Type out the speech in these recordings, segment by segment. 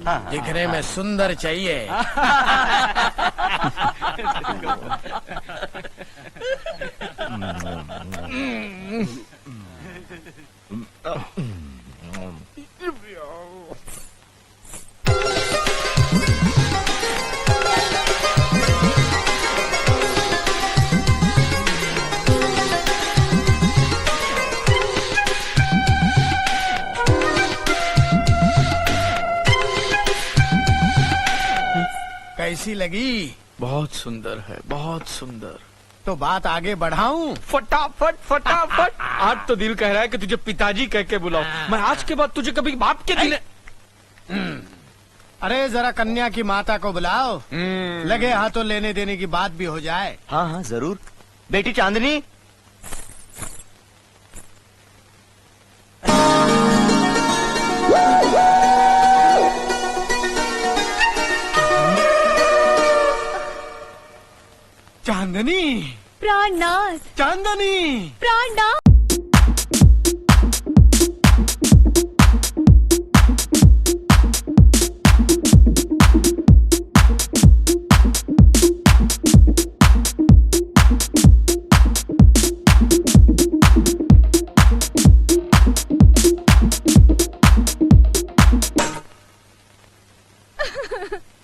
दिखने में सुंदर चाहिए। कैसी लगी? बहुत सुंदर है, बहुत सुंदर। तो बात आगे बढ़ाऊं? फटाफट फटाफट। आज तो दिल कह रहा है कि तुझे पिताजी कह के बुलाओ। मैं आज के बाद तुझे कभी बाप के दिल। अरे जरा कन्या की माता को बुलाओ, लगे हाथों लेने देने की बात भी हो जाए। हाँ हाँ जरूर। बेटी चांदनी, चांदनी, प्राणनाथ, चांदनी, प्राणनाथ।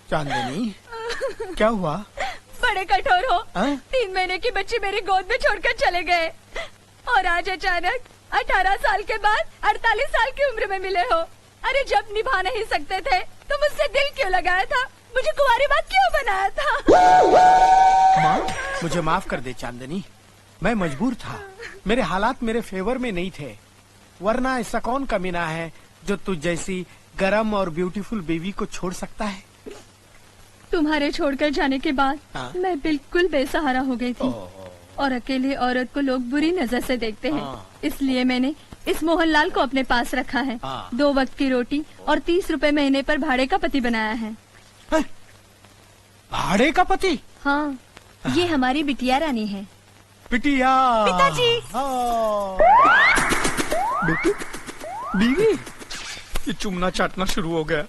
चांदनी, क्या हुआ? बड़े कठोर हो। 3 महीने की बच्ची मेरी गोद में छोड़कर चले गए और आज अचानक 18 साल के बाद 48 साल की उम्र में मिले हो। अरे जब निभा नहीं सकते थे तो मुझसे दिल क्यों लगाया था? मुझे कुंवारी बात क्यों बनाया था? माँ, मुझे माफ कर दे चांदनी, मैं मजबूर था। मेरे हालात मेरे फेवर में नहीं थे, वरना ऐसा कौन कमीना है जो तुझ जैसी गरम और ब्यूटीफुल बेबी को छोड़ सकता है? तुम्हारे छोड़कर जाने के बाद मैं बिल्कुल बेसहारा हो गई थी और अकेले औरत को लोग बुरी नजर से देखते हैं। इसलिए मैंने इस मोहनलाल को अपने पास रखा है। 2 वक्त की रोटी और 30 रुपए महीने पर भाड़े का पति बनाया है। भाड़े का पति? हाँ, ये हमारी बिटिया रानी है। बिटिया? पिताजी। बेटी, बीवी, ये चुमना चाटना शुरू हो गया।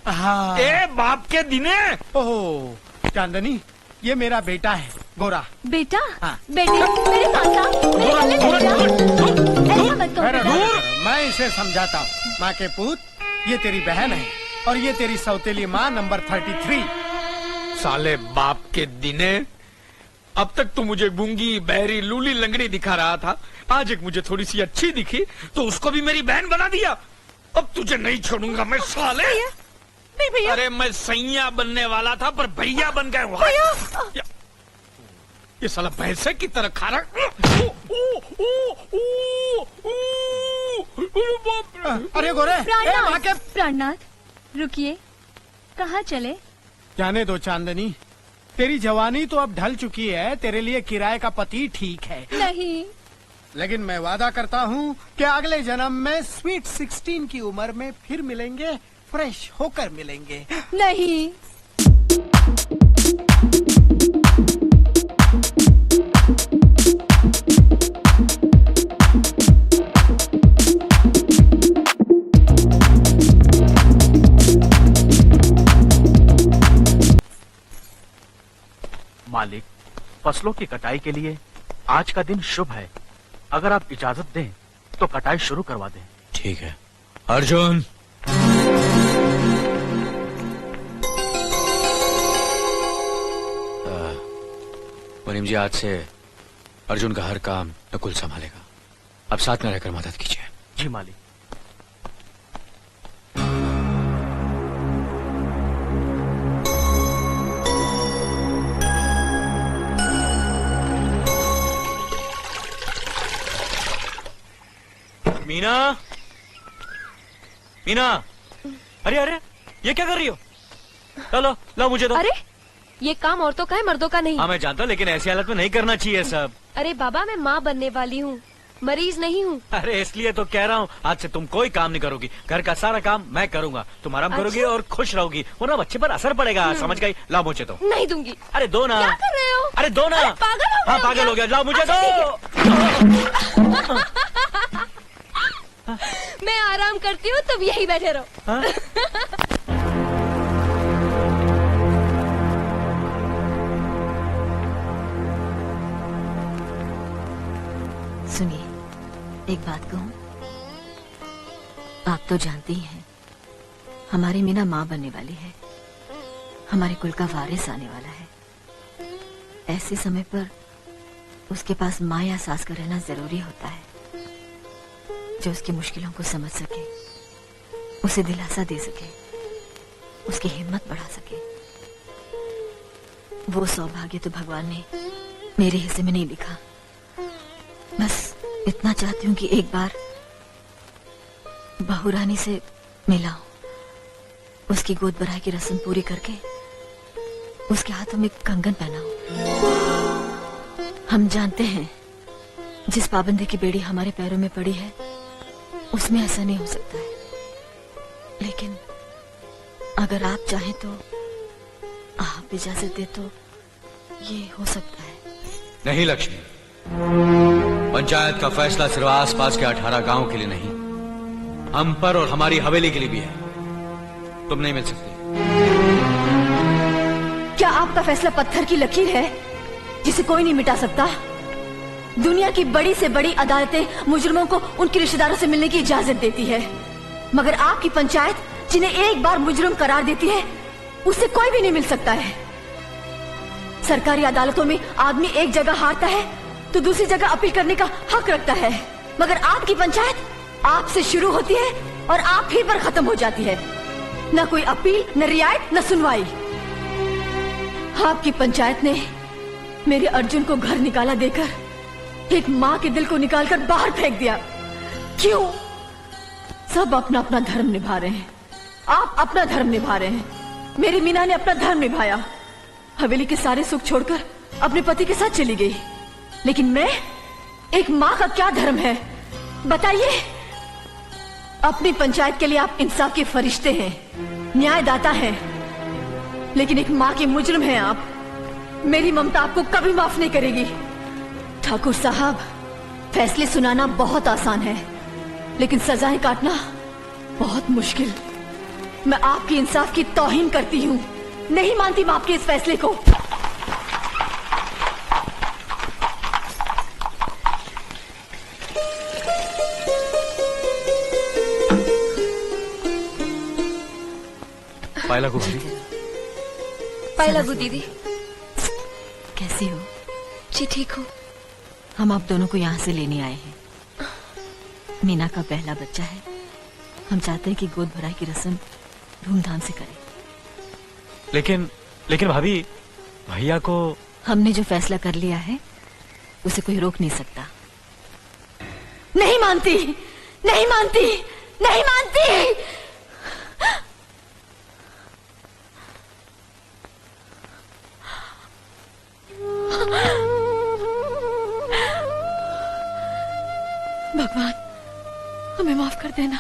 ए बाप के दिने। ओह चांदनी, ये मेरा बेटा है गोरा। बेटा? बेटे मेरे पास आ, मेरे गले लग जा। ऐसा मत करो। मैं इसे समझाता हूँ। माँ के पूत, ये तेरी बहन है और ये तेरी सौतेली माँ नंबर 33। साले बाप के दिने, अब तक तो मुझे गूंगी बहरी लूली लंगड़ी दिखा रहा था, आज एक मुझे थोड़ी सी अच्छी दिखी तो उसको भी मेरी बहन बना दिया। अब तुझे नहीं छोड़ूंगा मैं साले। नहीं भैया। अरे मैं सैया बनने वाला था पर भैया बन गए। ये साला भैंसे की तरह खा रहा। अरे गोरे, प्राणनाथ रुकिए, कहाँ चले? जाने दो चांदनी, तेरी जवानी तो अब ढल चुकी है, तेरे लिए किराए का पति ठीक है। नहीं, लेकिन मैं वादा करता हूँ कि अगले जन्म में स्वीट 16 की उम्र में फिर मिलेंगे, फ्रेश होकर मिलेंगे। नहीं। मालिक, फसलों की कटाई के लिए आज का दिन शुभ है। अगर आप इजाजत दें तो कटाई शुरू करवा दें। ठीक है। अर्जुन, मुनीम जी, आज से अर्जुन का हर काम नकुल संभालेगा। अब साथ में रहकर मदद कीजिए। जी मालिक। मीना, मीना, अरे अरे ये क्या कर रही हो? लो लो मुझे दो। अरे ये काम औरतों का है, मर्दों का नहीं। हाँ मैं जानता हूँ, लेकिन ऐसी हालत में नहीं करना चाहिए सब। अरे बाबा, मैं माँ बनने वाली हूँ, मरीज नहीं हूँ। अरे इसलिए तो कह रहा हूँ, आज से तुम कोई काम नहीं करोगी, घर का सारा काम मैं करूँगा। तुम आराम करोगी और खुश रहोगी, वरना बच्चे पर असर पड़ेगा। समझ गई? लाओ मुझे तो। नहीं दूंगी। अरे दो ना। क्या कर रहे हो? अरे दो ना। पागल हो गए? हाँ पागल हो गया, लाओ मुझे दो। मैं आराम करती हूँ, तुम यही बैठे रहो। सुनिए, एक बात कहूं, आप तो जानती ही हैं, हमारी मीना माँ बनने वाली है, हमारे कुल का वारिस आने वाला है। ऐसे समय पर उसके पास माँ या सास का रहना जरूरी होता है, जो उसकी मुश्किलों को समझ सके, उसे दिलासा दे सके, उसकी हिम्मत बढ़ा सके। वो सौभाग्य तो भगवान ने मेरे हिस्से में नहीं लिखा। बस इतना चाहती हूँ कि एक बार बहू रानी से मिला हूं, उसकी गोद भराई की रस्म पूरी करके उसके हाथों में कंगन पहना हूं। हम जानते हैं जिस पाबंदी की बेड़ी हमारे पैरों में पड़ी है उसमें ऐसा नहीं हो सकता है, लेकिन अगर आप चाहें तो, आप इजाजत दे तो ये हो सकता है। नहीं लक्ष्मी, पंचायत का फैसला सिर्फ आसपास के 18 गांव के लिए नहीं, हम पर और हमारी हवेली के लिए भी है। तुम नहीं मिल सकती। क्या आपका फैसला पत्थर की लकीर है जिसे कोई नहीं मिटा सकता? दुनिया की बड़ी से बड़ी अदालतें मुजरिमों को उनके रिश्तेदारों से मिलने की इजाजत देती है, मगर आपकी पंचायत जिन्हें एक बार मुजरिम करार देती है उससे कोई भी नहीं मिल सकता है। सरकारी अदालतों में आदमी एक जगह हारता है तो दूसरी जगह अपील करने का हक रखता है, मगर आपकी पंचायत आपसे शुरू होती है और आप ही पर खत्म हो जाती है। न कोई अपील, न रियायत, न सुनवाई। आपकी पंचायत ने मेरे अर्जुन को घर निकाला देकर एक माँ के दिल को निकालकर बाहर फेंक दिया। क्यों? सब अपना अपना धर्म निभा रहे हैं, आप अपना धर्म निभा रहे हैं। मेरी मीना ने अपना धर्म निभाया, हवेली के सारे सुख छोड़कर अपने पति के साथ चली गई, लेकिन मैं, एक माँ का क्या धर्म है बताइए? अपनी पंचायत के लिए आप इंसाफ के फरिश्ते हैं, न्यायदाता हैं, लेकिन एक माँ के मुजरिम हैं आप। मेरी ममता आपको कभी माफ नहीं करेगी। ठाकुर साहब, फैसले सुनाना बहुत आसान है, लेकिन सजाएं काटना बहुत मुश्किल। मैं आपकी इंसाफ की तौहीन करती हूँ, नहीं मानती मैं आपके इस फैसले को। पायला को भाभी। पायला गु दीदी। कैसी हो? जी ठीक हूँ। हम आप दोनों को यहाँ से लेने आए हैं। मीना का पहला बच्चा है, हम चाहते हैं कि गोद भराई की रस्म धूमधाम से करें। लेकिन भाभी, भैया को हमने जो फैसला कर लिया है उसे कोई रोक नहीं सकता। नहीं मानती, नहीं मानती, नहीं मानती। भगवान, हमें माफ कर देना।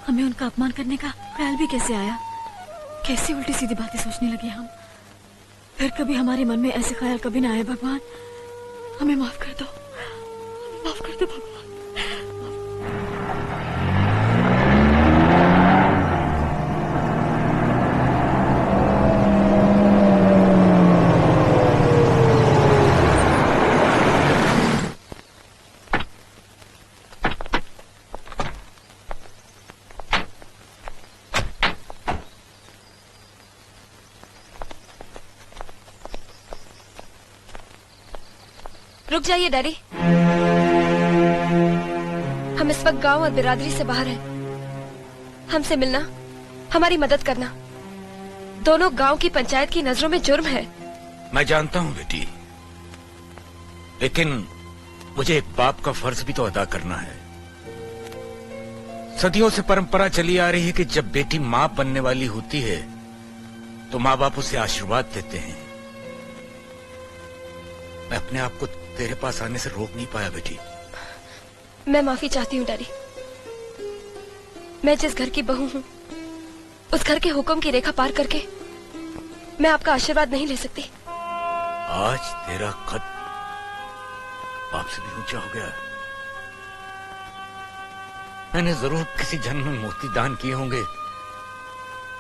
हमें उनका अपमान करने का ख्याल भी कैसे आया? कैसी उल्टी सीधी बातें सोचने लगे हम। फिर कभी हमारे मन में ऐसे ख्याल कभी ना आए। भगवान, हमें माफ कर दो, माफ कर दो भगवान। रुक जाइए डैडी, हम इस वक्त गांव और बिरादरी से बाहर हैं। हमसे मिलना, हमारी मदद करना, दोनों गांव की पंचायत की नजरों में जुर्म है। मैं जानता हूँ बेटी, लेकिन मुझे एक बाप का फर्ज भी तो अदा करना है। सदियों से परंपरा चली आ रही है कि जब बेटी माँ बनने वाली होती है तो माँ बाप उसे आशीर्वाद देते हैं। मैं अपने आप को तेरे पास आने से रोक नहीं पाया बेटी। मैं माफी चाहती हूँ डैडी। मैं जिस घर की बहू हूँ उस घर के हुक्म की रेखा पार करके मैं आपका आशीर्वाद नहीं ले सकती। आज तेरा कद बाप से भी ऊंचा हो गया। मैंने जरूर किसी जन्म में मोती दान किए होंगे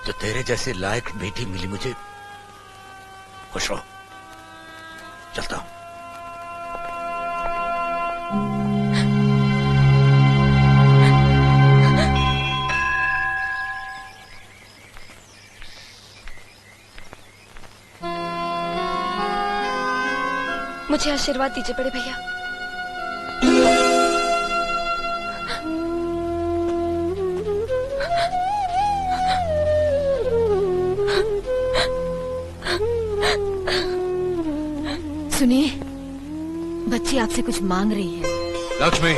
जो तेरे जैसे लायक बेटी मिली मुझे। खुश रहो, चलता हूं। मुझे आशीर्वाद दीजिए बड़े भैया। सुनिए, बच्ची आपसे कुछ मांग रही है। लक्ष्मी,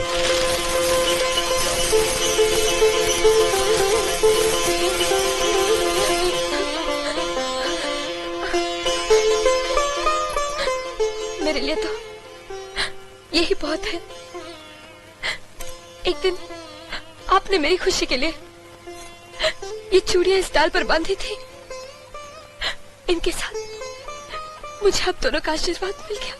मेरे लिए तो यही बहुत है। एक दिन आपने मेरी खुशी के लिए ये चूड़ियां इस डाल पर बांधी थी। इनके साथ मुझे आप दोनों का आशीर्वाद मिल गया।